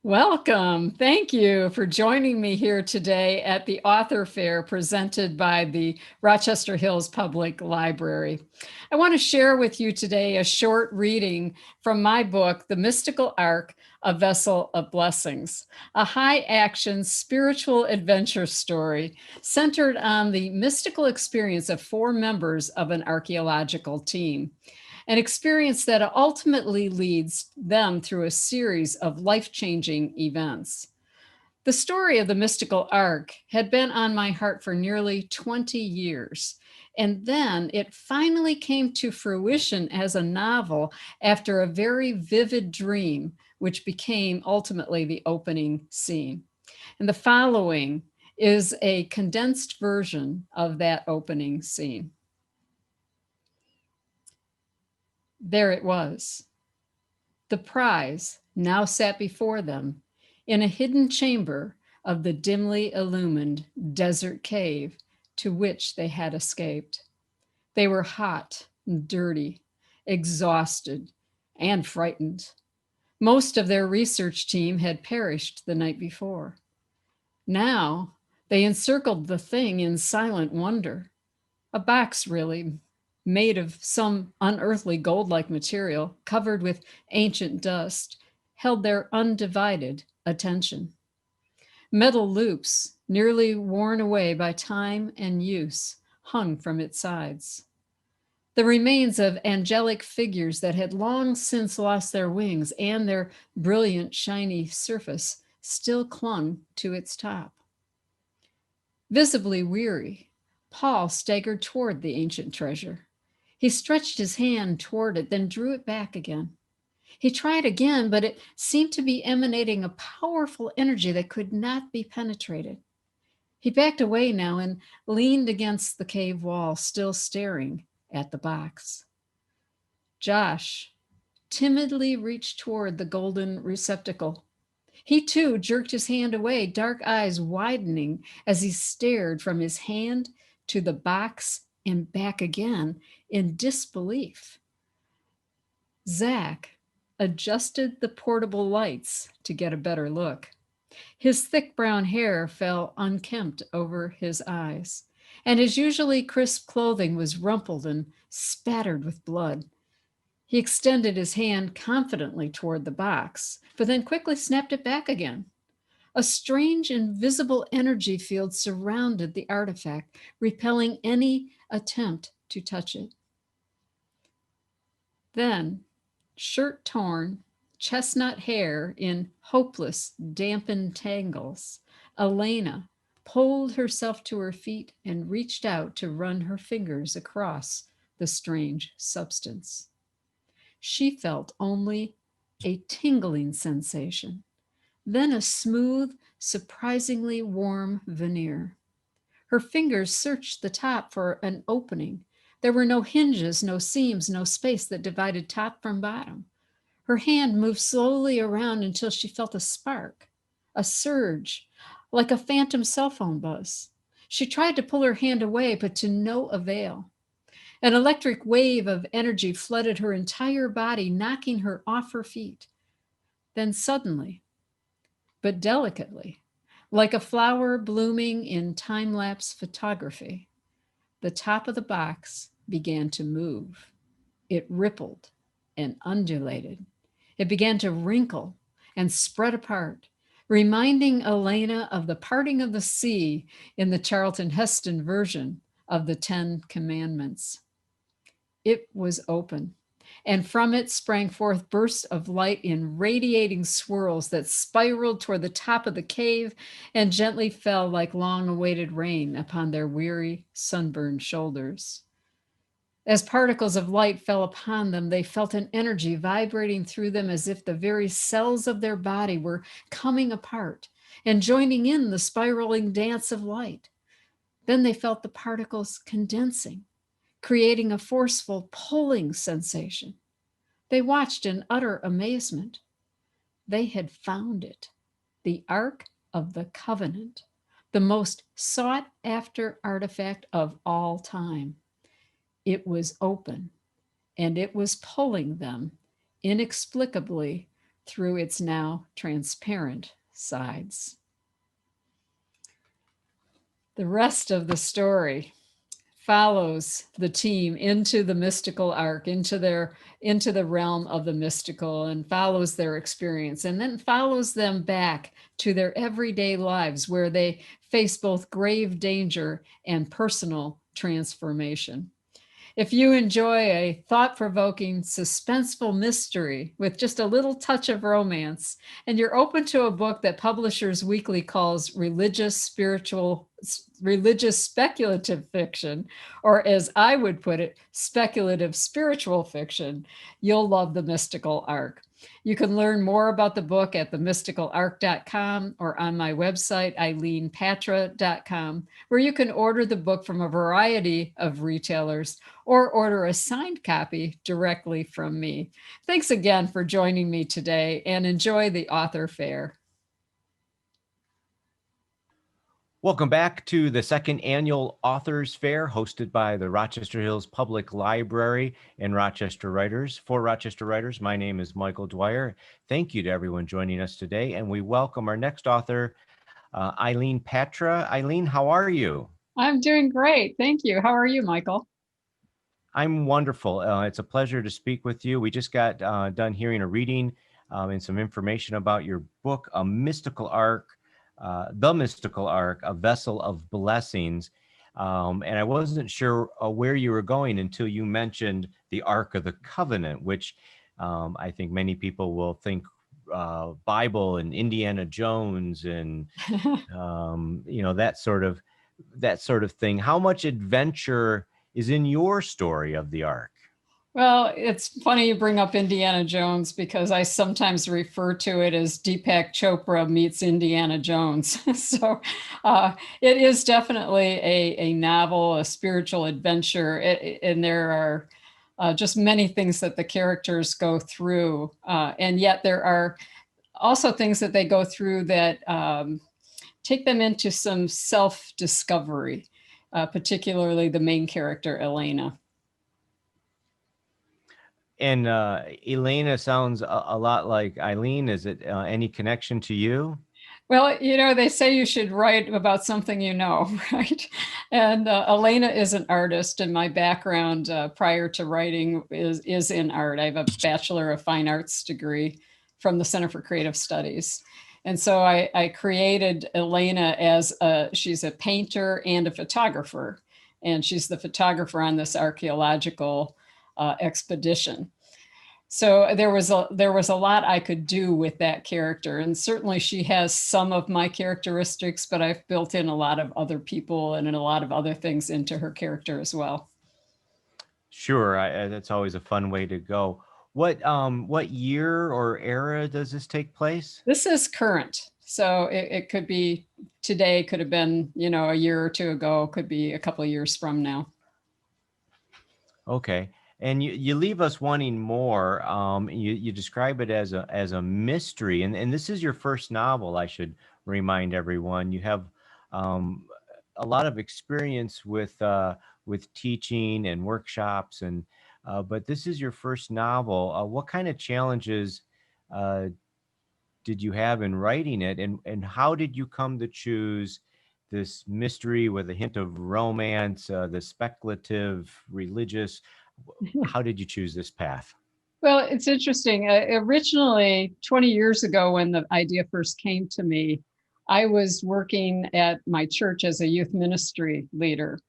Welcome. Thank you for joining me here today at the Author Fair presented by the Rochester Hills Public Library. I want to share with you today a short reading from my book, The Mystical Ark, A Vessel of Blessings, a high-action spiritual adventure story centered on the mystical experience of 4 members of an archaeological team. An experience that ultimately leads them through a series of life-changing events. The story of the mystical ark had been on my heart for nearly 20 years, and then it finally came to fruition as a novel after a very vivid dream, which became ultimately the opening scene. And the following is a condensed version of that opening scene. There it was. The prize now sat before them in a hidden chamber of the dimly illumined desert cave to which they had escaped. They were hot and dirty, exhausted, and frightened. Most of their research team had perished the night before. Now they encircled the thing in silent wonder. A box, really, made of some unearthly gold-like material, covered with ancient dust, held their undivided attention. Metal loops, nearly worn away by time and use, hung from its sides. The remains of angelic figures that had long since lost their wings and their brilliant, shiny surface still clung to its top. Visibly weary, Paul staggered toward the ancient treasure. He stretched his hand toward it, then drew it back again. He tried again, but it seemed to be emanating a powerful energy that could not be penetrated. He backed away now and leaned against the cave wall, still staring at the box. Josh timidly reached toward the golden receptacle. He too jerked his hand away, dark eyes widening as he stared from his hand to the box and back again in disbelief. Zach adjusted the portable lights to get a better look. His thick brown hair fell unkempt over his eyes, and his usually crisp clothing was rumpled and spattered with blood. He extended his hand confidently toward the box, but then quickly snapped it back again. A strange invisible energy field surrounded the artifact, repelling any attempt to touch it. Then, shirt torn, chestnut hair in hopeless, dampened tangles, Elena pulled herself to her feet and reached out to run her fingers across the strange substance. She felt only a tingling sensation, then a smooth, surprisingly warm veneer. Her fingers searched the top for an opening. There were no hinges, no seams, no space that divided top from bottom. Her hand moved slowly around until she felt a spark, a surge, like a phantom cell phone buzz. She tried to pull her hand away, but to no avail. An electric wave of energy flooded her entire body, knocking her off her feet. Then suddenly, but delicately, like a flower blooming in time-lapse photography, the top of the box began to move. It rippled and undulated. It began to wrinkle and spread apart, reminding Elena of the parting of the sea in the Charlton Heston version of the Ten Commandments. It was open, and from it sprang forth bursts of light in radiating swirls that spiraled toward the top of the cave and gently fell like long-awaited rain upon their weary, sunburned shoulders. As particles of light fell upon them, they felt an energy vibrating through them as if the very cells of their body were coming apart and joining in the spiraling dance of light. Then they felt the particles condensing, creating a forceful pulling sensation. They watched in utter amazement. They had found it, the Ark of the Covenant, the most sought after artifact of all time. It was open, and it was pulling them inexplicably through its now transparent sides. The rest of the story follows the team into the mystical ark, into the realm of the mystical, and follows their experience, and then follows them back to their everyday lives where they face both grave danger and personal transformation. If you enjoy a thought-provoking, suspenseful mystery with just a little touch of romance, and you're open to a book that Publishers Weekly calls religious speculative fiction, or as I would put it, speculative spiritual fiction, you'll love The Mystical Ark. You can learn more about the book at themysticalark.com or on my website, eileenpatra.com, where you can order the book from a variety of retailers or order a signed copy directly from me. Thanks again for joining me today, and enjoy the author fair. Welcome back to the second annual Authors Fair hosted by the Rochester Hills Public Library and Rochester Writers. For Rochester Writers, my name is Michael Dwyer. Thank you to everyone joining us today, and we welcome our next author, Eileen Patra. Eileen, how are you? I'm doing great. Thank you. How are you, Michael? I'm wonderful. It's a pleasure to speak with you. We just got done hearing a reading and some information about your book, A Mystical Ark, The Mystical Ark, A Vessel of Blessings. And I wasn't sure where you were going until you mentioned the Ark of the Covenant, which I think many people will think Bible and Indiana Jones and that sort of thing. How much adventure is in your story of the Ark? Well, it's funny you bring up Indiana Jones, because I sometimes refer to it as Deepak Chopra meets Indiana Jones. So it is definitely a novel, a spiritual adventure, and there are just many things that the characters go through. And yet there are also things that they go through that take them into some self-discovery, particularly the main character, Elena. And Elena sounds a lot like Eileen. Is it any connection to you? Well, they say you should write about something you know, right? And Elena is an artist, and my background prior to writing is in art. I have a Bachelor of Fine Arts degree from the Center for Creative Studies. And so I created Elena as she's a painter and a photographer, and she's the photographer on this archaeological expedition. So there was a lot I could do with that character, and certainly she has some of my characteristics, but I've built in a lot of other people and a lot of other things into her character as well. Sure, that's always a fun way to go. What year or era does this take place? This is current, so it could be today, could have been a year or two ago, could be a couple of years from now. Okay. And you leave us wanting more. You describe it as a mystery, and this is your first novel. I should remind everyone. You have a lot of experience with teaching and workshops, and but this is your first novel. What kind of challenges did you have in writing it, and how did you come to choose this mystery with a hint of romance, the speculative, religious? How did you choose this path? Well, it's interesting. Originally, 20 years ago, when the idea first came to me, I was working at my church as a youth ministry leader.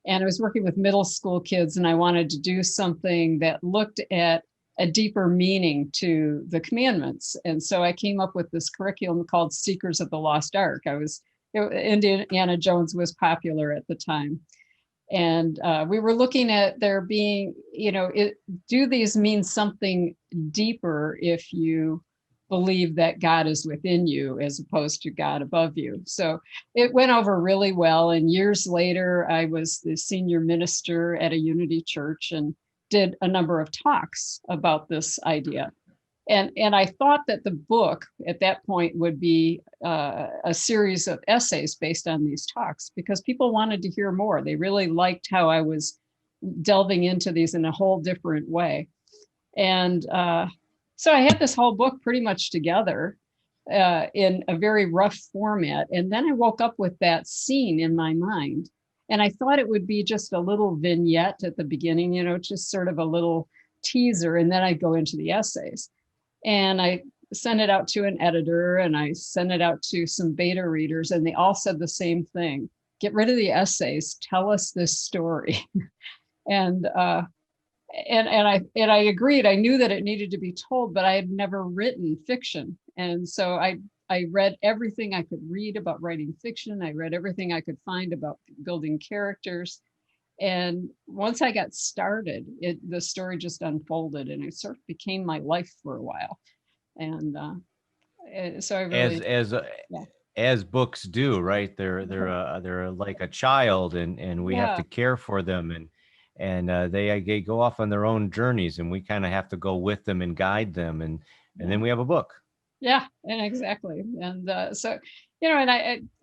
And I was working with middle school kids, and I wanted to do something that looked at a deeper meaning to the commandments. And so I came up with this curriculum called Seekers of the Lost Ark. Indiana Jones was popular at the time. And we were looking at there being, do these mean something deeper if you believe that God is within you as opposed to God above you? So it went over really well. And years later, I was the senior minister at a Unity church, and did a number of talks about this idea. And I thought that the book at that point would be a series of essays based on these talks, because people wanted to hear more. They really liked how I was delving into these in a whole different way. And so I had this whole book pretty much together in a very rough format. And then I woke up with that scene in my mind. And I thought it would be just a little vignette at the beginning, just sort of a little teaser. And then I'd go into the essays. And I sent it out to an editor, and I sent it out to some beta readers, and they all said the same thing: get rid of the essays, tell us this story. and I agreed. I knew that it needed to be told, but I had never written fiction. And so I read everything I could read about writing fiction. I read everything I could find about building characters. And once I got started, the story just unfolded, and it sort of became my life for a while. And so I really, yeah, as books do, right? They're like a child, and we have yeah, to care for them, and they go off on their own journeys, and we kind of have to go with them and guide them, and yeah. then we have a book. Yeah, and exactly. And so, and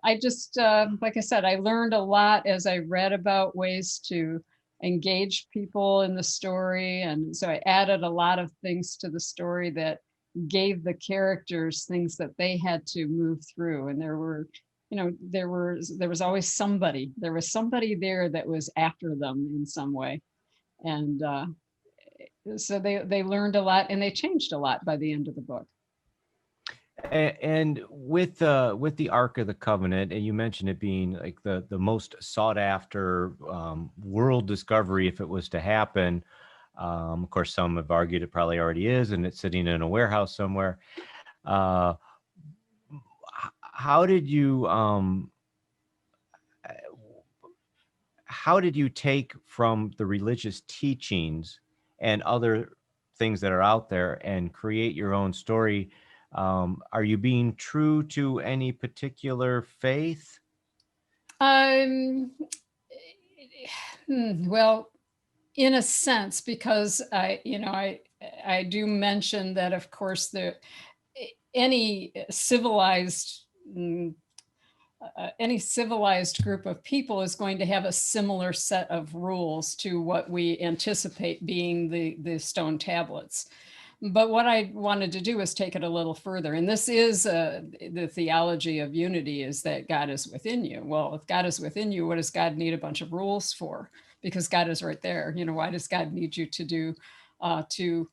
I just, like I said, I learned a lot as I read about ways to engage people in the story. And so I added a lot of things to the story that gave the characters things that they had to move through. And there was always somebody. There was somebody there that was after them in some way. And so they learned a lot, and they changed a lot by the end of the book. And with the Ark of the Covenant, and you mentioned it being like the most sought after world discovery if it was to happen. Of course, some have argued it probably already is, and it's sitting in a warehouse somewhere. Uh, how did you take from the religious teachings and other things that are out there and create your own story? Are you being true to any particular faith? Um, well, in a sense, because I do mention that, of course, any civilized mm, any civilized group of people is going to have a similar set of rules to what we anticipate being the stone tablets. But what I wanted to do was take it a little further. And this is the theology of unity, is that God is within you. Well, if God is within you, what does God need a bunch of rules for? Because God is right there. Why does God need you to do, um, to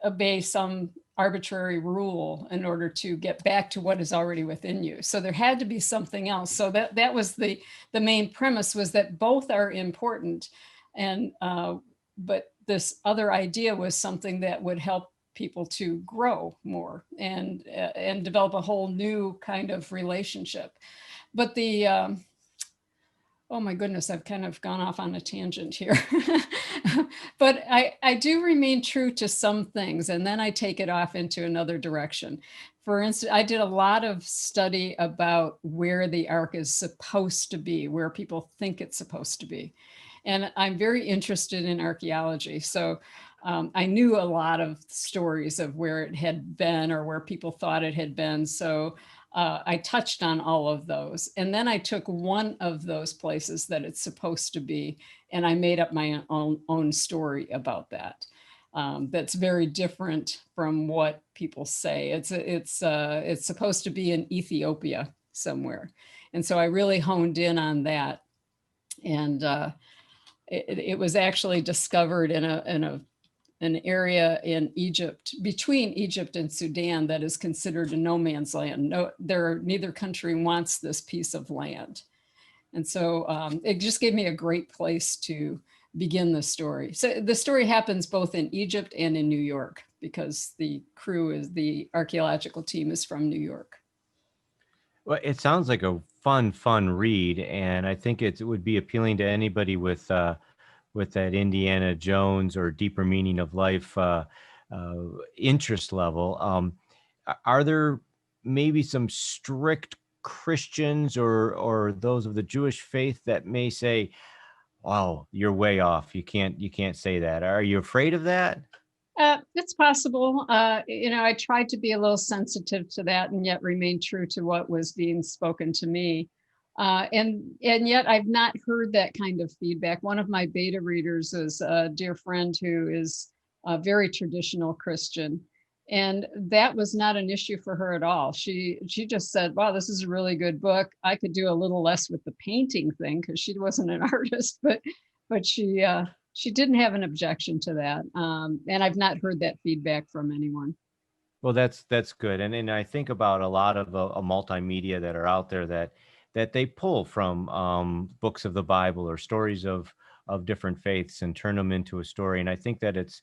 obey some arbitrary rule in order to get back to what is already within you? So there had to be something else. So that was the main premise, was that both are important. And but this other idea was something that would help people to grow more and develop a whole new kind of relationship. But oh my goodness, I've kind of gone off on a tangent here. But I do remain true to some things, and then I take it off into another direction. For instance, I did a lot of study about where the Ark is supposed to be, where people think it's supposed to be. And I'm very interested in archaeology. So I knew a lot of stories of where it had been or where people thought it had been. So I touched on all of those. And then I took one of those places that it's supposed to be, and I made up my own story about that. That's very different from what people say. It's supposed to be in Ethiopia somewhere. And so I really honed in on that. And it was actually discovered in an area in Egypt, between Egypt and Sudan, that is considered a no man's land. Neither country wants this piece of land. And so it just gave me a great place to begin the story. So the story happens both in Egypt and in New York, because the archaeological team is from New York. Well, it sounds like a fun read, and I think it would be appealing to anybody with that Indiana Jones or deeper meaning of life interest level. Are there maybe some strict Christians or those of the Jewish faith that may say, Oh, you're way off. You can't say that. Are you afraid of that? It's possible. I tried to be a little sensitive to that and yet remain true to what was being spoken to me. And yet I've not heard that kind of feedback. One of my beta readers is a dear friend who is a very traditional Christian. And that was not an issue for her at all. She just said, "Wow, this is a really good book. I could do a little less with the painting thing," because she wasn't an artist, but she didn't have an objection to that. And I've not heard that feedback from anyone. Well, that's good, and I think about a lot of multimedia that are out there that they pull from books of the Bible or stories of different faiths and turn them into a story. And I think that it's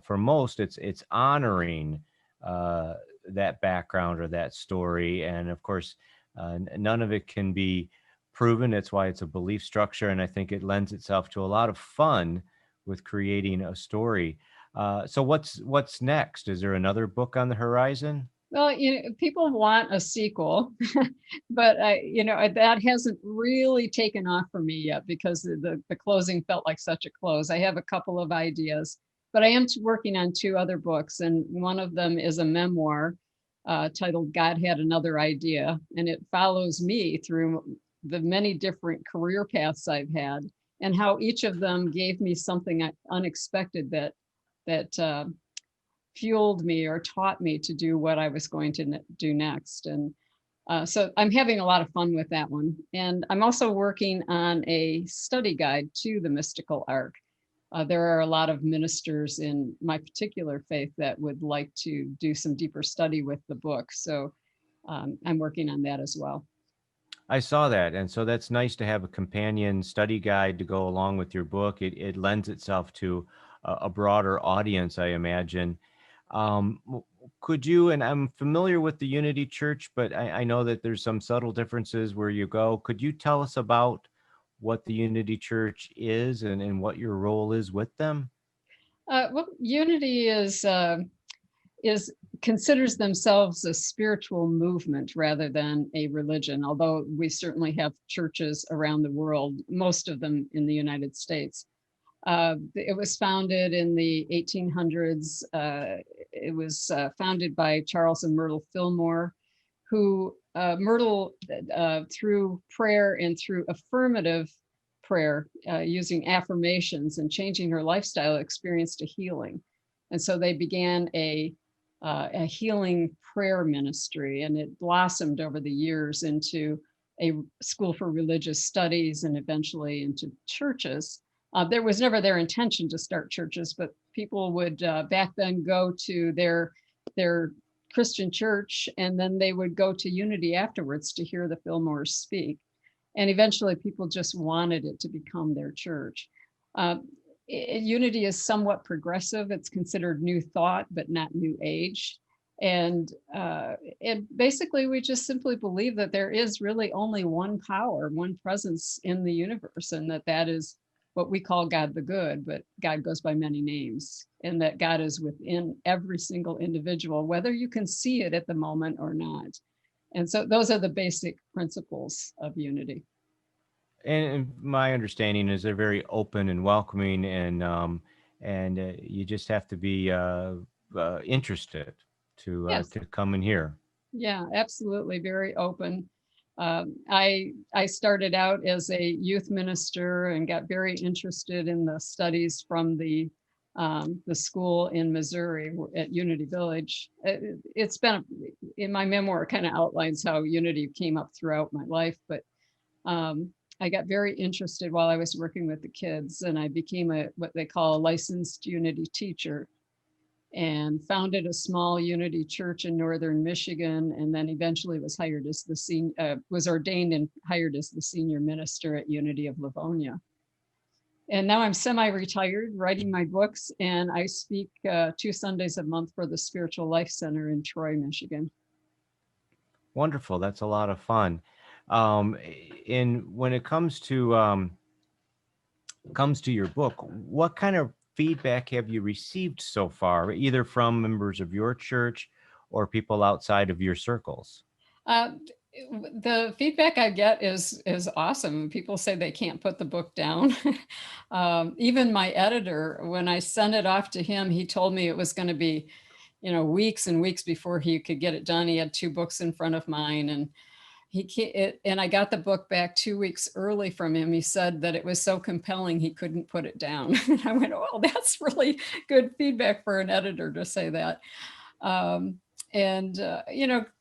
for most it's honoring uh, that background or that story, and of course, none of it can be proven. That's why it's a belief structure, and I think it lends itself to a lot of fun with creating a story. So what's next? Is there another book on the horizon? Well, people want a sequel, but that hasn't really taken off for me yet because the closing felt like such a close. I have a couple of ideas, but I am working on two other books, and one of them is a memoir titled "God Had Another Idea," and it follows me through the many different career paths I've had and how each of them gave me something unexpected that fueled me or taught me to do what I was going to do next. And so I'm having a lot of fun with that one. And I'm also working on a study guide to the mystical arc. There are a lot of ministers in my particular faith that would like to do some deeper study with the book. So I'm working on that as well. I saw that, and so that's nice to have a companion study guide to go along with your book. It lends itself to a broader audience, I imagine. Could you, and I'm familiar with the Unity Church, but I know that there's some subtle differences where you go. Could you tell us about what the Unity Church is and what your role is with them? Well, Unity is considers themselves a spiritual movement rather than a religion, although we certainly have churches around the world, most of them in the United States. It was founded in the 1800s. It was founded by Charles and Myrtle Fillmore, who Myrtle, through prayer and through affirmative prayer, using affirmations and changing her lifestyle, experienced a healing. And so they began a healing prayer ministry, and it blossomed over the years into a school for religious studies and eventually into churches. There was never their intention to start churches, but people would back then go to their Christian church, and then they would go to Unity afterwards to hear the Fillmores speak. And eventually, people just wanted it to become their church. Uh, Unity is somewhat progressive. It's considered new thought, but not new age. And basically, we just simply believe that there is really only one power, one presence in the universe, and that is what we call God the Good, but God goes by many names, and that God is within every single individual, whether you can see it at the moment or not. And so those are the basic principles of unity. And my understanding is they're very open and welcoming, and you just have to be interested Yes. to come in here. Yeah, absolutely. Very open. I started out as a youth minister and got very interested in the studies from the school in Missouri at Unity Village. It's been in my memoir, kind of outlines how Unity came up throughout my life, but I got very interested while I was working with the kids, and I became what they call a licensed Unity teacher, and founded a small Unity church in northern Michigan, and then eventually was ordained and hired as the senior minister at Unity of Livonia. And now I'm semi-retired, writing my books, and I speak 2 Sundays a month for the Spiritual Life Center in Troy, Michigan. Wonderful. That's a lot of fun. And when it comes to your book, what kind of feedback have you received so far, either from members of your church or people outside of your circles? The feedback I get is awesome. People say they can't put the book down. Even my editor, when I sent it off to him, he told me it was going to be, weeks and weeks before he could get it done. He had two books in front of mine, and and I got the book back 2 weeks early from him. He said that it was so compelling he couldn't put it down. And I went, "Oh, that's really good feedback for an editor to say that." Um, and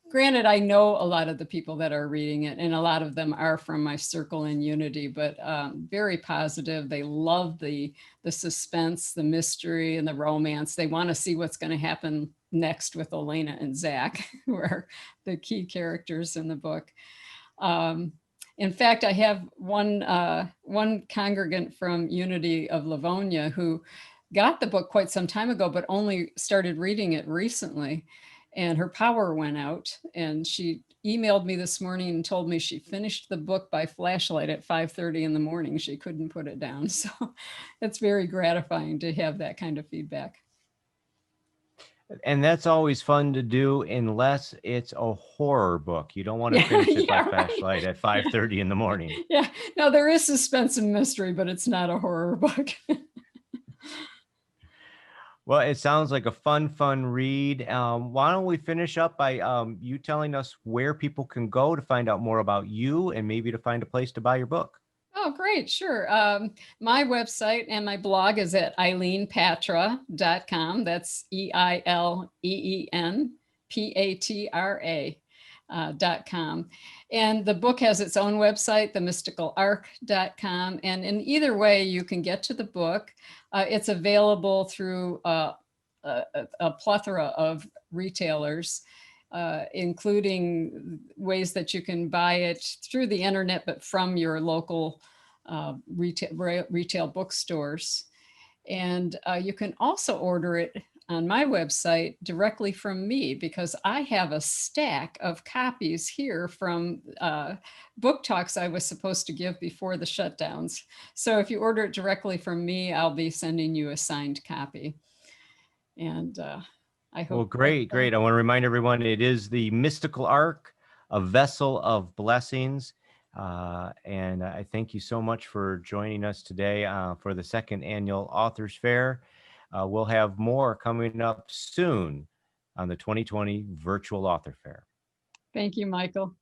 granted, I know a lot of the people that are reading it, and a lot of them are from my circle in Unity, but very positive. They love the suspense, the mystery, and the romance. They want to see what's going to happen next with Elena and Zach, who are the key characters in the book. Um, in fact, I have one congregant from Unity of Livonia who got the book quite some time ago, but only started reading it recently. And her power went out, and she emailed me this morning and told me she finished the book by flashlight at 5:30 in the morning. She couldn't put it down. So it's very gratifying to have that kind of feedback. And that's always fun to do, unless it's a horror book. You don't want to Yeah, finish it by yeah, right. flashlight at 5:30 in the morning. Yeah, no, there is suspense and mystery, but it's not a horror book. Well, it sounds like a fun read. Why don't we finish up by you telling us where people can go to find out more about you, and maybe to find a place to buy your book? Oh, great. Sure. My website and my blog is at eileenpatra.com. That's EILEENPATRA.com. And the book has its own website, themysticalarc.com. And in either way, you can get to the book. It's available through a plethora of retailers, including ways that you can buy it through the internet, but from your local retail bookstores. And you can also order it on my website directly from me, because I have a stack of copies here from book talks I was supposed to give before the shutdowns. So if you order it directly from me, I'll be sending you a signed copy. And I Well, hope that. great. I want to remind everyone it is the Mystical Ark, a vessel of blessings. And I thank you so much for joining us today for the second annual Authors Fair. We'll have more coming up soon on the 2020 Virtual Author Fair. Thank you, Michael.